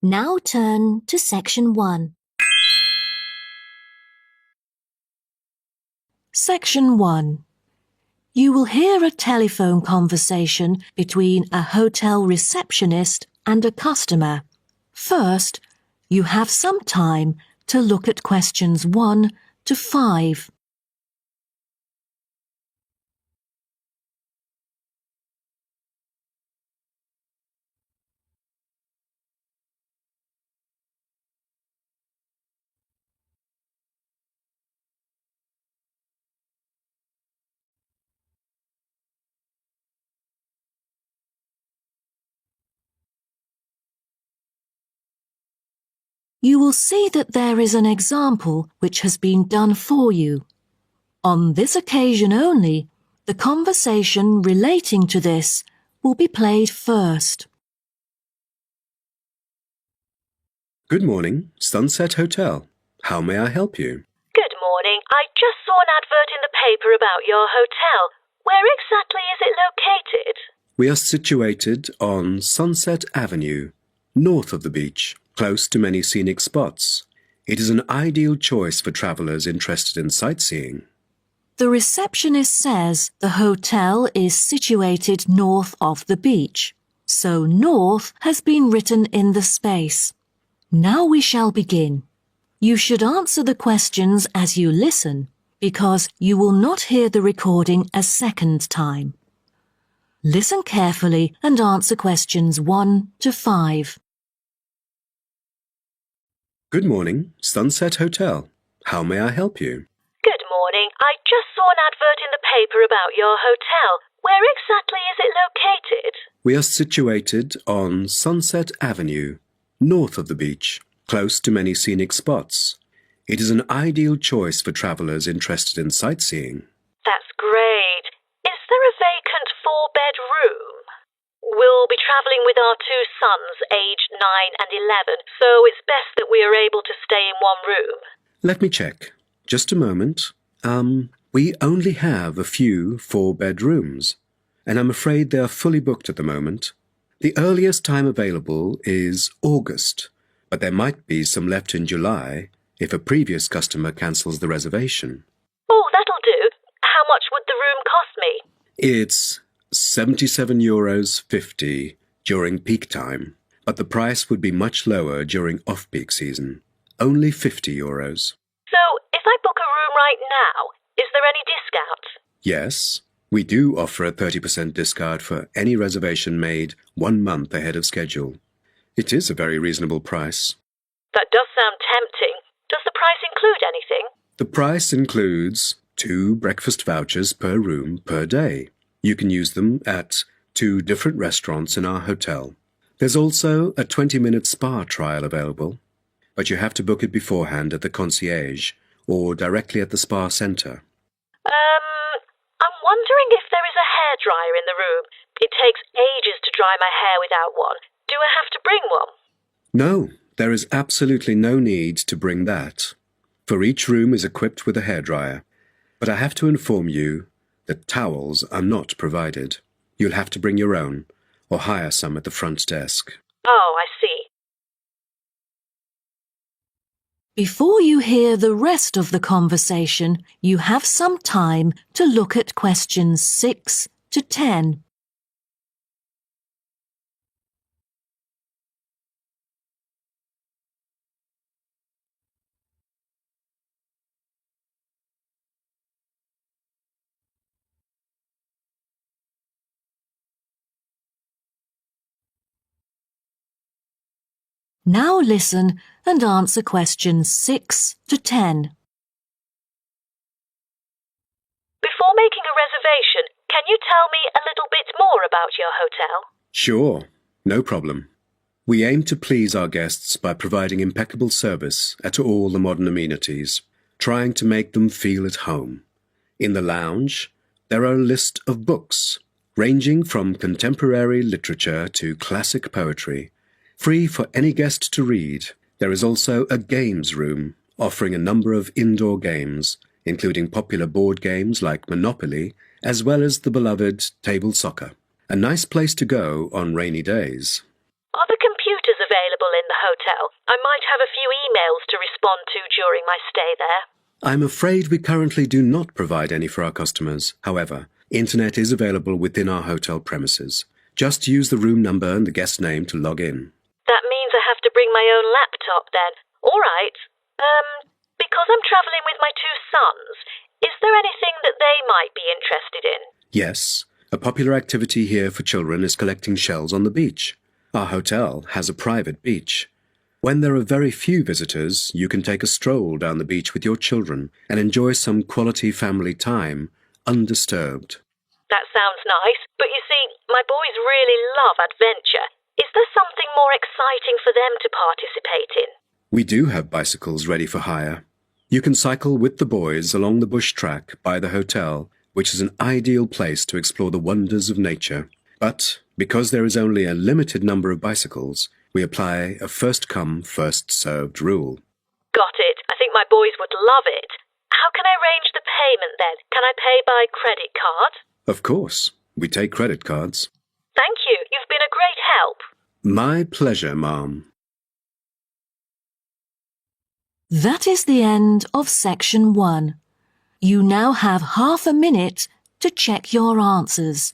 Now turn to Section 1. Section 1. You will hear a telephone conversation between a hotel receptionist and a customer. First, you have some time to look at questions 1 to 5. You will see that there is an example which has been done for you. On this occasion only, the conversation relating to this will be played first. Good morning, Sunset Hotel. How may I help you? Good morning. I just saw an advert in the paper about your hotel. Where exactly is it located? We are situated on Sunset Avenue, north of the beach, close to many scenic spots. It is an ideal choice for travelers interested in sightseeing. The receptionist says the hotel is situated north of the beach, so north has been written in the space. Now we shall begin. You should answer the questions as you listen, because you will not hear the recording a second time. Listen carefully and answer questions 1 to 5. Good morning, Sunset Hotel. How may I help you? Good morning. I just saw an advert in the paper about your hotel. Where exactly is it located? We are situated on Sunset Avenue, north of the beach, close to many scenic spots. It is an ideal choice for travelers interested in sightseeing. That's great. Is there a vacant 4-bed room? We'll be travelling with our 2 sons, aged 9 and 11, so it's best that we are able to stay in one room. Let me check. Just a moment. We only have a few 4-bed rooms, and I'm afraid they are fully booked at the moment. The earliest time available is August, but there might be some left in July if a previous customer cancels the reservation. Oh, that'll do. How much would the room cost me? It's €77.50 during peak time, but the price would be much lower during off-peak season. Only €50. So, if I book a room right now, is there any discount? Yes, we do offer a 30% discount for any reservation made 1 month ahead of schedule. It is a very reasonable price. That does sound tempting. Does the price include anything? The price includes 2 breakfast vouchers per room per day. You can use them at 2 different restaurants in our hotel. There's also a 20-minute spa trial available, but you have to book it beforehand at the concierge or directly at the spa centre. I'm wondering if there is a hairdryer in the room. It takes ages to dry my hair without one. Do I have to bring one? No, there is absolutely no need to bring that. For each room is equipped with a hairdryer. But I have to inform you that towels are not provided. You'll have to bring your own, or hire some at the front desk. Oh, I see. Before you hear the rest of the conversation, you have some time to look at questions 6 to 10. Now listen and answer questions 6 to 10. Before making a reservation, can you tell me a little bit more about your hotel? Sure, no problem. We aim to please our guests by providing impeccable service at all the modern amenities, trying to make them feel at home. In the lounge, there are a list of books, ranging from contemporary literature to classic poetry, free for any guest to read. There is also a games room, offering a number of indoor games, including popular board games like Monopoly, as well as the beloved table soccer. A nice place to go on rainy days. Are the computers available in the hotel? I might have a few emails to respond to during my stay there. I'm afraid we currently do not provide any for our customers. However, internet is available within our hotel premises. Just use the room number and the guest name to log in. That means I have to bring my own laptop then. All right. Because I'm travelling with my two sons, is there anything that they might be interested in? Yes, a popular activity here for children is collecting shells on the beach. Our hotel has a private beach. When there are very few visitors, you can take a stroll down the beach with your children and enjoy some quality family time, undisturbed. That sounds nice, but you see, my boys really love adventure. Is there something more exciting for them to participate in? We do have bicycles ready for hire. You can cycle with the boys along the bush track by the hotel, which is an ideal place to explore the wonders of nature. But because there is only a limited number of bicycles, we apply a first-come, first-served rule. Got it. I think my boys would love it. How can I arrange the payment then? Can I pay by credit card? Of course, we take credit cards. Thank you. You've been a great help. My pleasure, Ma'am. That is the end of section 1. You now have half a minute to check your answers.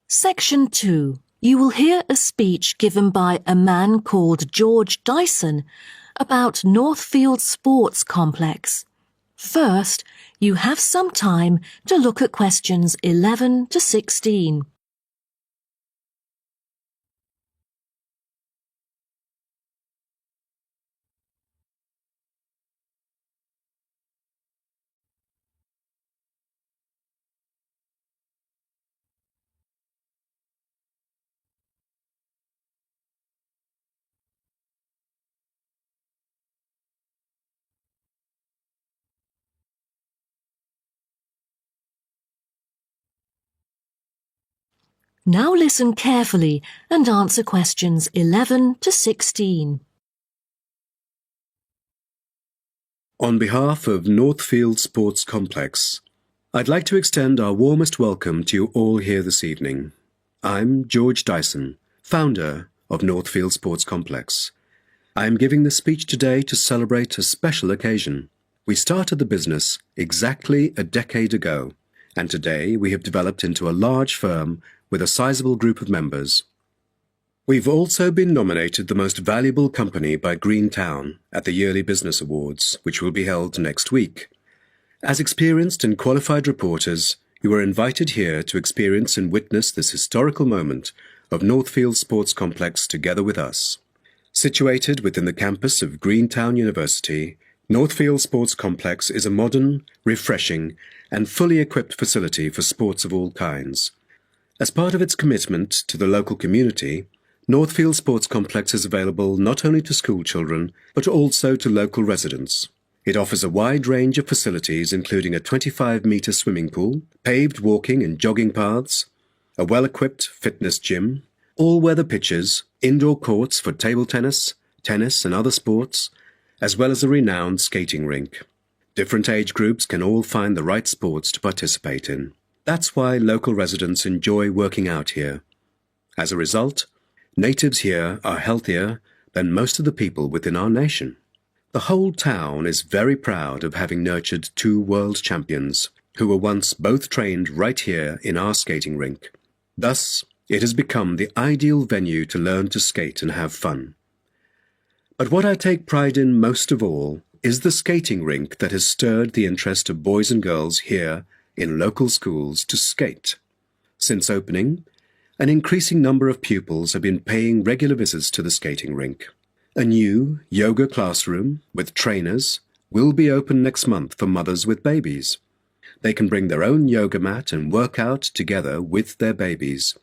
Section 2. You will hear a speech given by a man called George Dyson about Northfield Sports Complex. First, you have some time to look at questions 11 to 16. Now listen carefully and answer questions 11 to 16. On behalf of Northfield Sports Complex, I'd like to extend our warmest welcome to you all here this evening. I'm George Dyson, founder of Northfield Sports Complex. I am giving this speech today to celebrate a special occasion. We started the business exactly a decade ago, and today we have developed into a large firm with a sizable group of members. We've also been nominated the most valuable company by Greentown at the Yearly Business Awards, which will be held next week. As experienced and qualified reporters, you are invited here to experience and witness this historical moment of Northfield Sports Complex together with us. Situated within the campus of Greentown University, Northfield Sports Complex is a modern, refreshing, and fully equipped facility for sports of all kinds. As part of its commitment to the local community, Northfield Sports Complex is available not only to school children, but also to local residents. It offers a wide range of facilities including a 25-metre swimming pool, paved walking and jogging paths, a well-equipped fitness gym, all-weather pitches, indoor courts for table tennis, tennis and other sports, as well as a renowned skating rink. Different age groups can all find the right sports to participate in. That's why local residents enjoy working out here. As a result, natives here are healthier than most of the people within our nation. The whole town is very proud of having nurtured two world champions, who were once both trained right here in our skating rink. Thus, it has become the ideal venue to learn to skate and have fun. But what I take pride in most of all is the skating rink that has stirred the interest of boys and girls here in local schools to skate. Since opening, an increasing number of pupils have been paying regular visits to the skating rink. A new yoga classroom with trainers will be open next month for mothers with babies. They can bring their own yoga mat and work out together with their babies.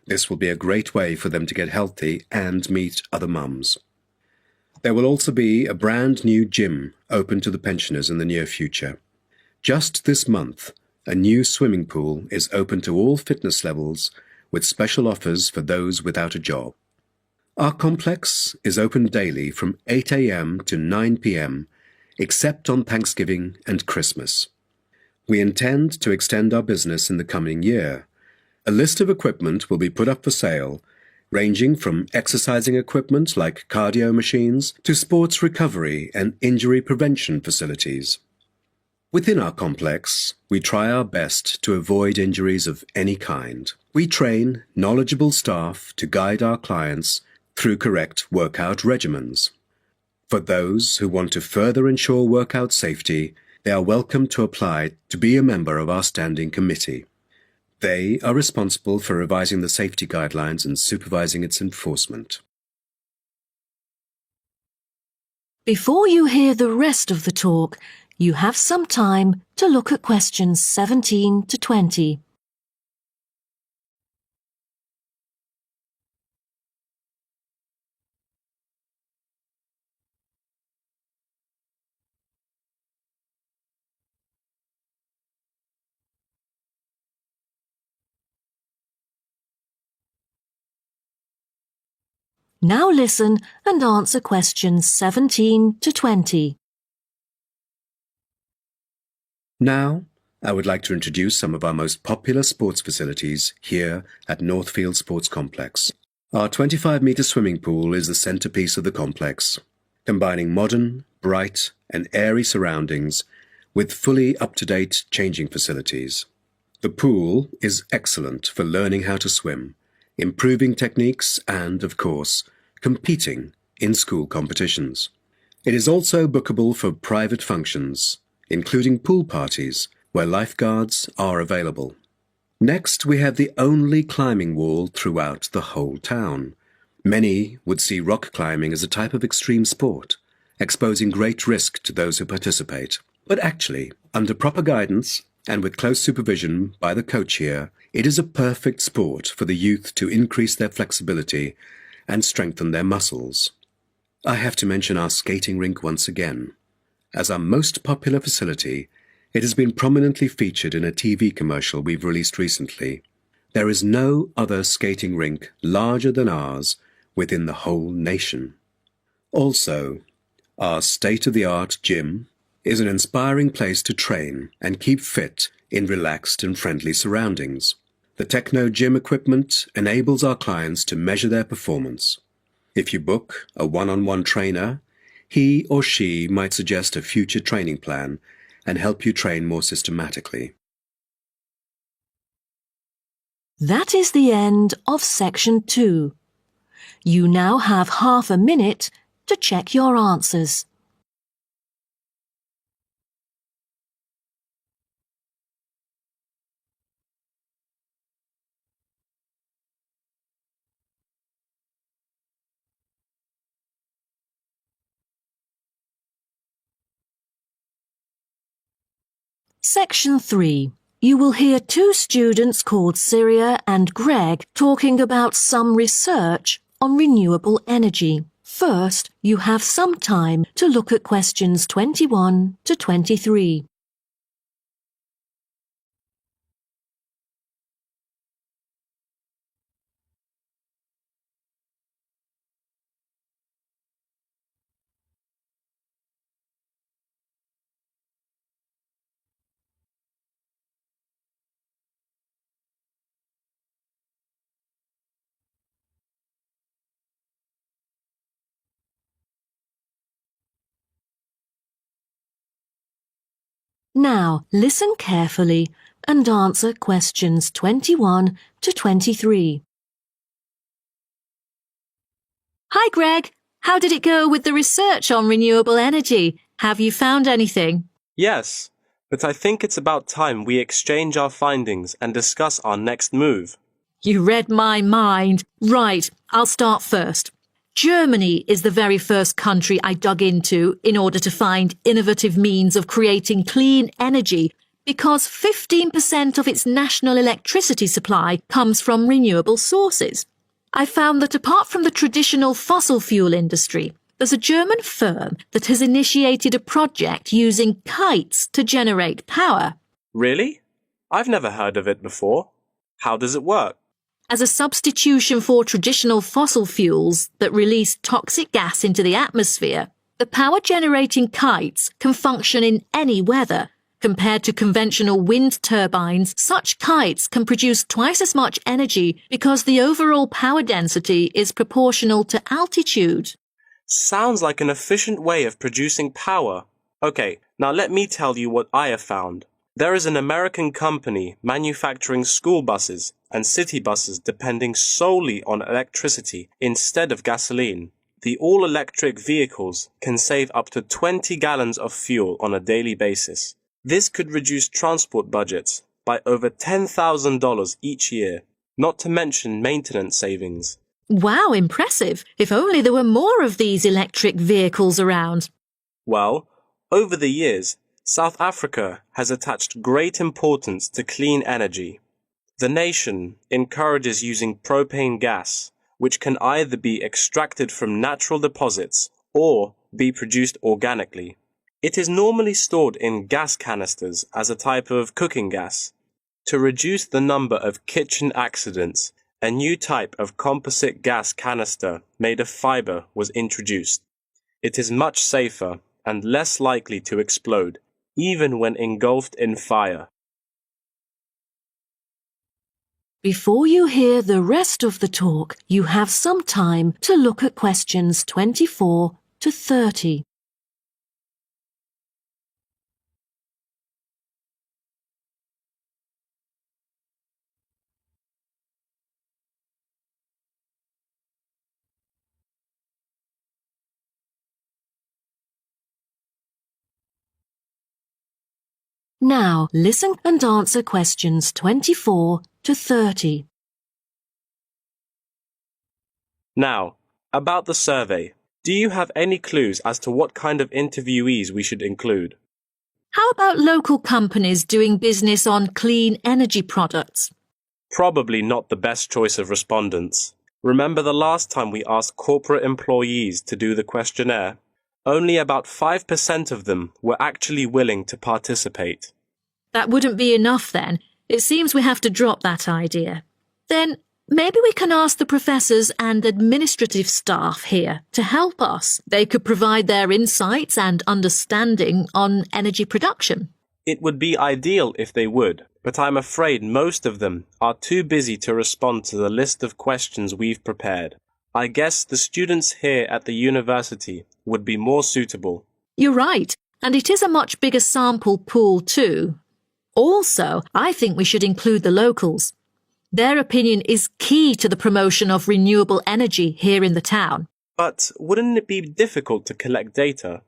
This will be a great way for them to get healthy and meet other mums. There will also be a brand new gym open to the pensioners in the near future. Just this month, a new swimming pool is open to all fitness levels with special offers for those without a job. Our complex is open daily from 8 a.m. to 9 p.m., except on Thanksgiving and Christmas. We intend to extend our business in the coming year. A list of equipment will be put up for sale, ranging from exercising equipment like cardio machines to sports recovery and injury prevention facilities. Within our complex, we try our best to avoid injuries of any kind. We train knowledgeable staff to guide our clients through correct workout regimens. For those who want to further ensure workout safety, they are welcome to apply to be a member of our standing committee. They are responsible for revising the safety guidelines and supervising its enforcement. Before you hear the rest of the talk, you have some time to look at questions 17 to 20. Now listen and answer questions 17 to 20. Now, I would like to introduce some of our most popular sports facilities here at Northfield Sports Complex. Our 25-metre swimming pool is the centrepiece of the complex, combining modern, bright and airy surroundings with fully up-to-date changing facilities. The pool is excellent for learning how to swim, improving techniques and, of course, competing in school competitions. It is also bookable for private functions, including pool parties, where lifeguards are available. Next, we have the only climbing wall throughout the whole town. Many would see rock climbing as a type of extreme sport, exposing great risk to those who participate. But actually, under proper guidance and with close supervision by the coach here, it is a perfect sport for the youth to increase their flexibility and strengthen their muscles. I have to mention our skating rink once again. As our most popular facility, it has been prominently featured in a TV commercial we've released recently. There is no other skating rink larger than ours within the whole nation. Also, our state-of-the-art gym is an inspiring place to train and keep fit in relaxed and friendly surroundings. The Techno gym equipment enables our clients to measure their performance. If you book a one-on-one trainer, he or she might suggest a future training plan and help you train more systematically. That is the end of section 2. You now have half a minute to check your answers. Section 3. You will hear two students called Syria and Greg talking about some research on renewable energy. First, you have some time to look at questions 21 to 23. Now, listen carefully and answer questions 21 to 23. Hi, Greg. How did it go with the research on renewable energy? Have you found anything? Yes, but I think it's about time we exchange our findings and discuss our next move. You read my mind. Right, I'll start first. Germany is the very first country I dug into in order to find innovative means of creating clean energy because 15% of its national electricity supply comes from renewable sources. I found that apart from the traditional fossil fuel industry, there's a German firm that has initiated a project using kites to generate power. Really? I've never heard of it before. How does it work? As a substitution for traditional fossil fuels that release toxic gas into the atmosphere, the power-generating kites can function in any weather. Compared to conventional wind turbines, such kites can produce twice as much energy because the overall power density is proportional to altitude. Sounds like an efficient way of producing power. Okay, now let me tell you what I have found. There is an American company manufacturing school buses and city buses depending solely on electricity instead of gasoline. The all-electric vehicles can save up to 20 gallons of fuel on a daily basis. This could reduce transport budgets by over $10,000 each year, not to mention maintenance savings. Wow, impressive. If only there were more of these electric vehicles around. Well, over the years, South Africa has attached great importance to clean energy. The nation encourages using propane gas, which can either be extracted from natural deposits or be produced organically. It is normally stored in gas canisters as a type of cooking gas. To reduce the number of kitchen accidents, a new type of composite gas canister made of fiber was introduced. It is much safer and less likely to explode, even when engulfed in fire. Before you hear the rest of the talk, you have some time to look at questions 24 to 30. Now, listen and answer questions 24 to 30. Now, about the survey. Do you have any clues as to what kind of interviewees we should include? How about local companies doing business on clean energy products? Probably not the best choice of respondents. Remember the last time we asked corporate employees to do the questionnaire? Only about 5% of them were actually willing to participate. That wouldn't be enough then. It seems we have to drop that idea. Then maybe we can ask the professors and administrative staff here to help us. They could provide their insights and understanding on energy production. It would be ideal if they would, but I'm afraid most of them are too busy to respond to the list of questions we've prepared. I guess the students here at the university would be more suitable. You're right, and it is a much bigger sample pool too. Also, I think we should include the locals. Their opinion is key to the promotion of renewable energy here in the town. But wouldn't it be difficult to collect data?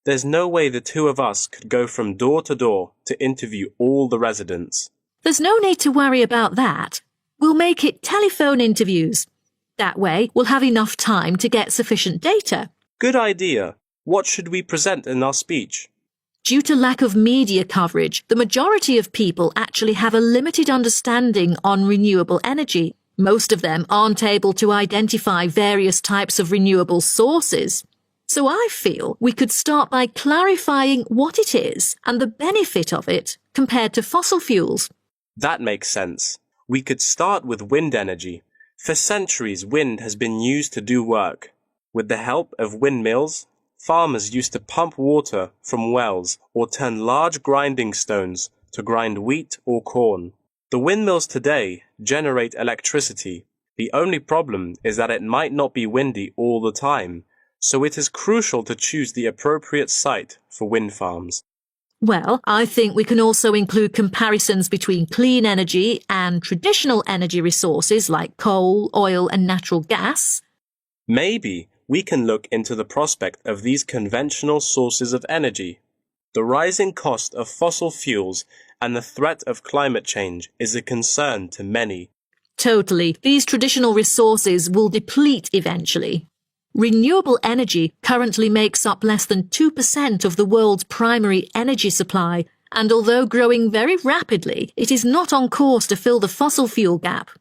There's no way the two of us could go from door to door to interview all the residents. There's no need to worry about that. We'll make it telephone interviews. That way, we'll have enough time to get sufficient data. Good idea. What should we present in our speech? Due to lack of media coverage, the majority of people actually have a limited understanding on renewable energy. Most of them aren't able to identify various types of renewable sources. So I feel we could start by clarifying what it is and the benefit of it compared to fossil fuels. That makes sense. We could start with wind energy. For centuries, wind has been used to do work. With the help of windmills, farmers used to pump water from wells or turn large grinding stones to grind wheat or corn. The windmills today generate electricity. The only problem is that it might not be windy all the time, so it is crucial to choose the appropriate site for wind farms. Well, I think we can also include comparisons between clean energy and traditional energy resources like coal, oil and natural gas. Maybe we can look into the prospect of these conventional sources of energy. The rising cost of fossil fuels and the threat of climate change is a concern to many. Totally. These traditional resources will deplete eventually. Renewable energy currently makes up less than 2% of the world's primary energy supply, and although growing very rapidly, it is not on course to fill the fossil fuel gap.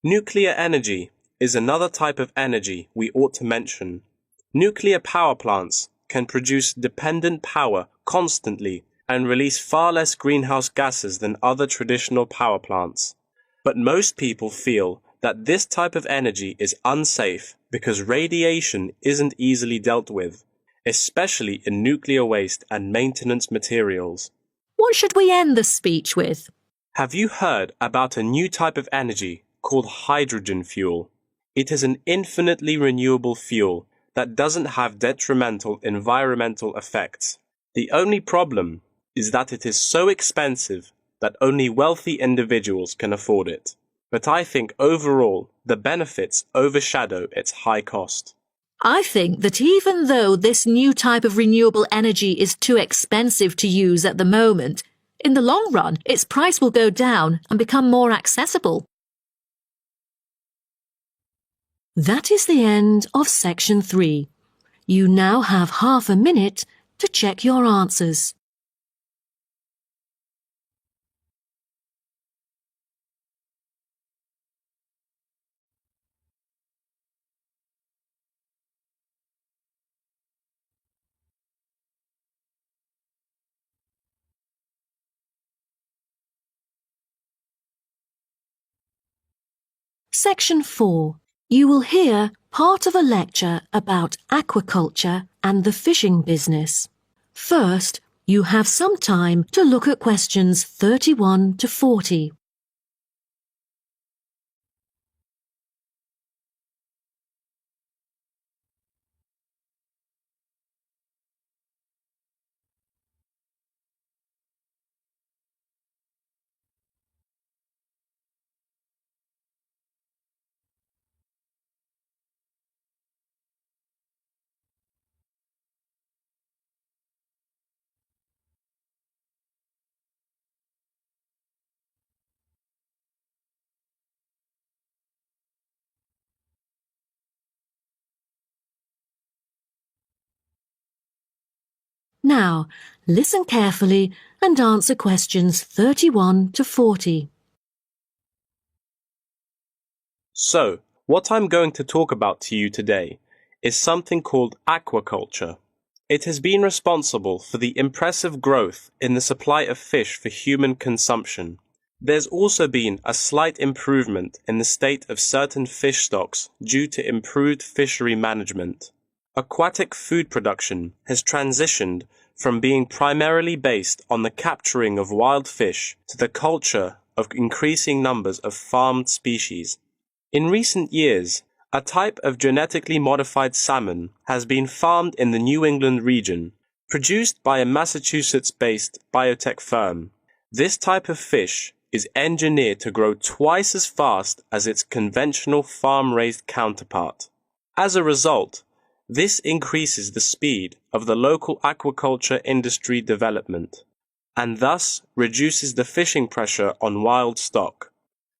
Nuclear energy is another type of energy we ought to mention. Nuclear power plants can produce dependent power constantly and release far less greenhouse gases than other traditional power plants. But most people feel that this type of energy is unsafe because radiation isn't easily dealt with, especially in nuclear waste and maintenance materials. What should we end the speech with? Have you heard about a new type of energy called hydrogen fuel? It is an infinitely renewable fuel that doesn't have detrimental environmental effects. The only problem is that it is so expensive that only wealthy individuals can afford it. But I think overall, the benefits overshadow its high cost. I think that even though this new type of renewable energy is too expensive to use at the moment, in the long run, its price will go down and become more accessible. That is the end of section 3. You now have half a minute to check your answers. Section 4. You will hear part of a lecture about aquaculture and the fishing business. First, you have some time to look at questions 31 to 40. Now, listen carefully and answer questions 31 to 40. So, what I'm going to talk about to you today is something called aquaculture. It has been responsible for the impressive growth in the supply of fish for human consumption. There's also been a slight improvement in the state of certain fish stocks due to improved fishery management. Aquatic food production has transitioned from being primarily based on the capturing of wild fish to the culture of increasing numbers of farmed species. In recent years, a type of genetically modified salmon has been farmed in the New England region, produced by a Massachusetts-based biotech firm. This type of fish is engineered to grow twice as fast as its conventional farm-raised counterpart. As a result, this increases the speed of the local aquaculture industry development, and thus reduces the fishing pressure on wild stock.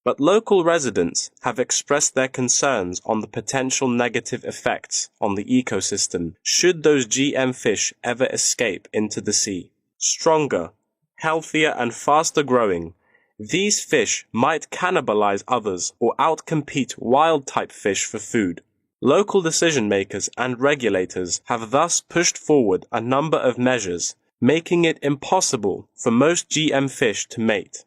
But local residents have expressed their concerns on the potential negative effects on the ecosystem should those GM fish ever escape into the sea. Stronger, healthier and faster growing, these fish might cannibalize others or outcompete wild-type fish for food. Local decision-makers and regulators have thus pushed forward a number of measures, making it impossible for most GM fish to mate.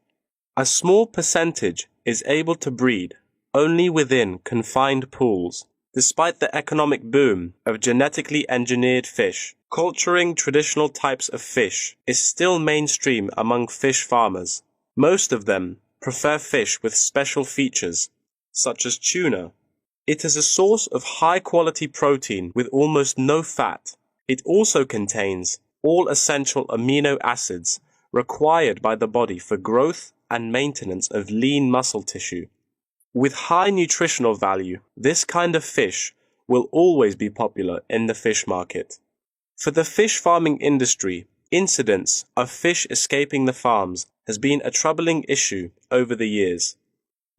A small percentage is able to breed only within confined pools. Despite the economic boom of genetically engineered fish, culturing traditional types of fish is still mainstream among fish farmers. Most of them prefer fish with special features, such as tuna. It is a source of high-quality protein with almost no fat. It also contains all essential amino acids required by the body for growth and maintenance of lean muscle tissue. With high nutritional value, this kind of fish will always be popular in the fish market. For the fish farming industry, incidents of fish escaping the farms has been a troubling issue over the years.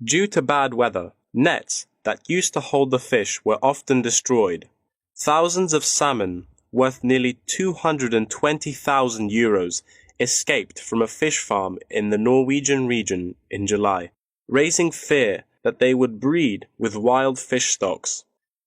Due to bad weather, nets that used to hold the fish were often destroyed. Thousands of salmon, worth nearly 220,000 euros, escaped from a fish farm in the Norwegian region in July, raising fear that they would breed with wild fish stocks.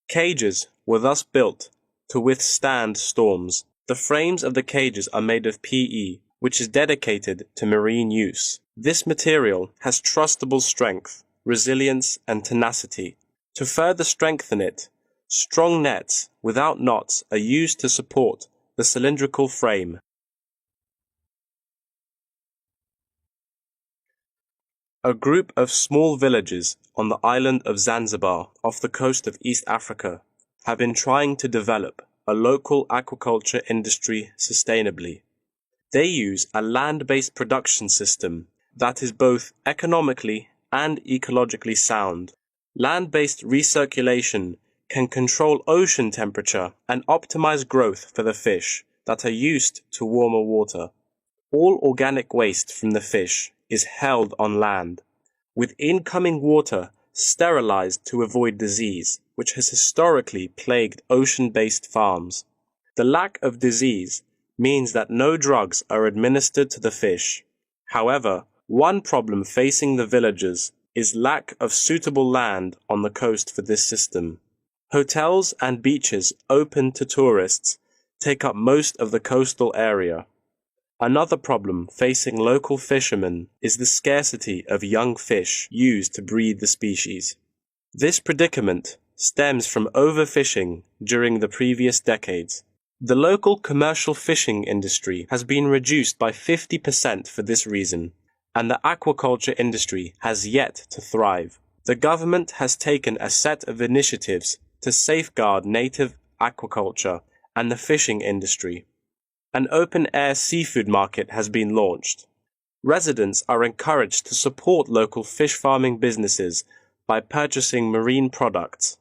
Cages were thus built to withstand storms. The frames of the cages are made of PE, which is dedicated to marine use. This material has trustable strength resilience, and tenacity. To further strengthen it, strong nets without knots are used to support the cylindrical frame. A group of small villages on the island of Zanzibar off the coast of East Africa have been trying to develop a local aquaculture industry sustainably. They use a land-based production system that is both economically and ecologically sound. Land-based recirculation can control ocean temperature and optimize growth for the fish that are used to warmer water. All organic waste from the fish is held on land, with incoming water sterilized to avoid disease, which has historically plagued ocean-based farms. The lack of disease means that no drugs are administered to the fish. However, one problem facing the villagers is lack of suitable land on the coast for this system. Hotels and beaches open to tourists take up most of the coastal area. Another problem facing local fishermen is the scarcity of young fish used to breed the species. This predicament stems from overfishing during the previous decades. The local commercial fishing industry has been reduced by 50% for this reason, and the aquaculture industry has yet to thrive. The government has taken a set of initiatives to safeguard native aquaculture and the fishing industry. An open-air seafood market has been launched. Residents are encouraged to support local fish farming businesses by purchasing marine products.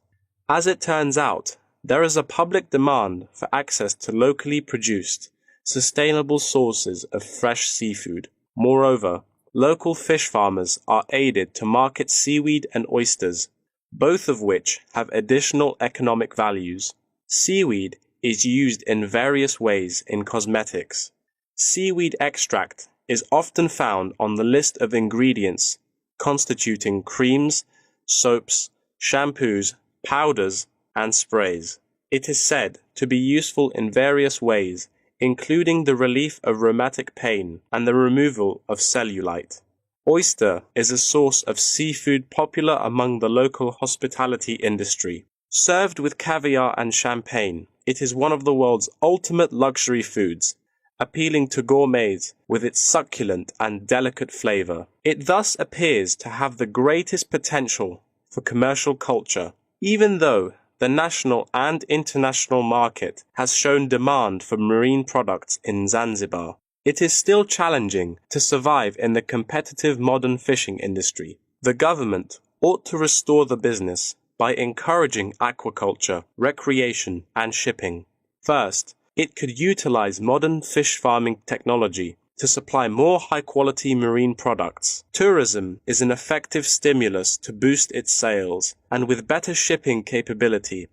As it turns out, there is a public demand for access to locally produced, sustainable sources of fresh seafood. Moreover, local fish farmers are aided to market seaweed and oysters, both of which have additional economic values. Seaweed is used in various ways in cosmetics. Seaweed extract is often found on the list of ingredients constituting creams, soaps, shampoos, powders, and sprays. It is said to be useful in various ways, including the relief of rheumatic pain and the removal of cellulite. Oyster is a source of seafood popular among the local hospitality industry. Served with caviar and champagne, it is one of the world's ultimate luxury foods, appealing to gourmets with its succulent and delicate flavor. It thus appears to have the greatest potential for commercial culture, even though the national and international market has shown demand for marine products in Zanzibar. It is still challenging to survive in the competitive modern fishing industry. The government ought to restore the business by encouraging aquaculture, recreation, and shipping. First, it could utilize modern fish farming technology to supply more high-quality marine products. Tourism is an effective stimulus to boost its sales, and with better shipping capability,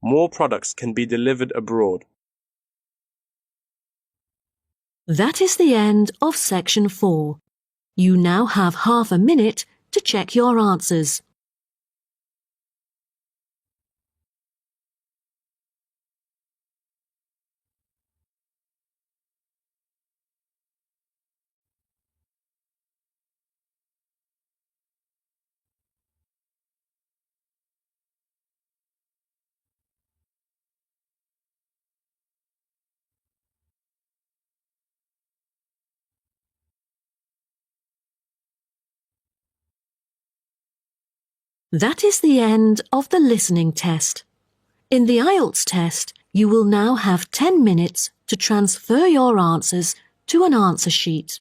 more products can be delivered abroad. That is the end of section 4. You now have half a minute to check your answers. That is the end of the listening test. In the IELTS test, you will now have 10 minutes to transfer your answers to an answer sheet.